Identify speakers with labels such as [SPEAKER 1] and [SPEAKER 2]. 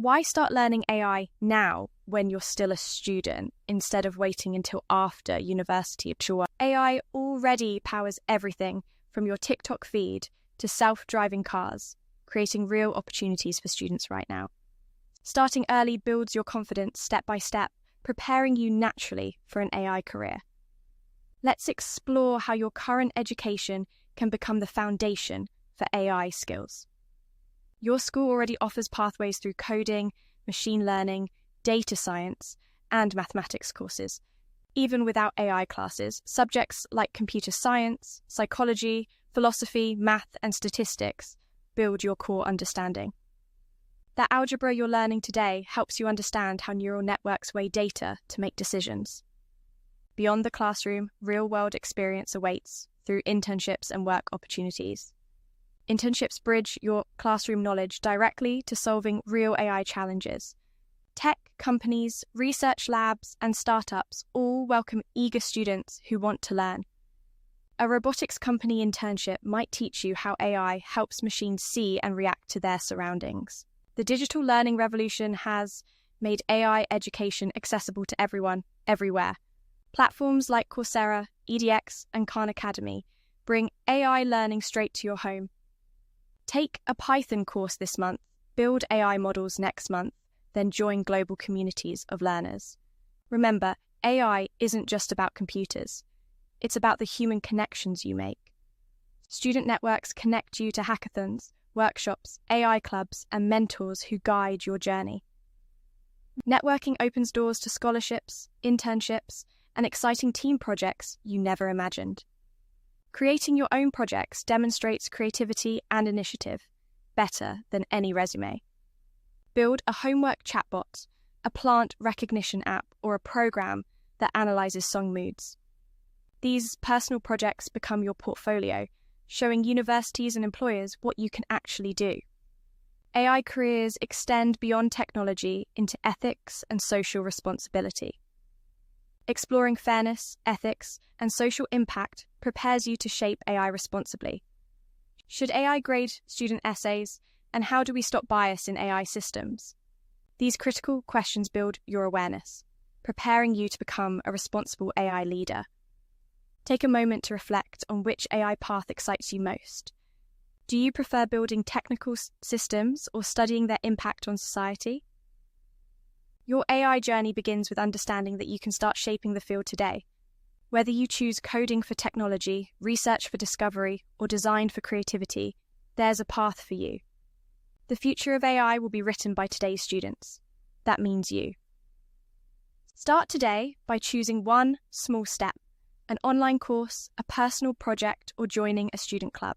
[SPEAKER 1] Why start learning AI now when you're still a student instead of waiting until after university? Sure, AI already powers everything from your TikTok feed to self-driving cars, creating real opportunities for students right now. Starting early builds your confidence step by step, preparing you naturally for an AI career. Let's explore how your current education can become the foundation for AI skills. Your school already offers pathways through coding, machine learning, data science, and mathematics courses. Even without AI classes, subjects like computer science, psychology, philosophy, math, and statistics build your core understanding. The algebra you're learning today helps you understand how neural networks weigh data to make decisions. Beyond the classroom, real-world experience awaits through internships and work opportunities. Internships bridge your classroom knowledge directly to solving real AI challenges. Tech companies, research labs, and startups all welcome eager students who want to learn. A robotics company internship might teach you how AI helps machines see and react to their surroundings. The digital learning revolution has made AI education accessible to everyone, everywhere. Platforms like Coursera, EDX, and Khan Academy bring AI learning straight to your home. Take a Python course this month, build AI models next month, then join global communities of learners. Remember, AI isn't just about computers. It's about the human connections you make. Student networks connect you to hackathons, workshops, AI clubs, and mentors who guide your journey. Networking opens doors to scholarships, internships, and exciting team projects you never imagined. Creating your own projects demonstrates creativity and initiative better than any resume. Build a homework chatbot, a plant recognition app, or a program that analyzes song moods. These personal projects become your portfolio, showing universities and employers what you can actually do. AI careers extend beyond technology into ethics and social responsibility. Exploring fairness, ethics, and social impact prepares you to shape AI responsibly. Should AI grade student essays, and how do we stop bias in AI systems? These critical questions build your awareness, preparing you to become a responsible AI leader. Take a moment to reflect on which AI path excites you most. Do you prefer building technical systems or studying their impact on society? Your AI journey begins with understanding that you can start shaping the field today. Whether you choose coding for technology, research for discovery, or design for creativity, there's a path for you. The future of AI will be written by today's students. That means you. Start today by choosing one small step, an online course, a personal project, or joining a student club.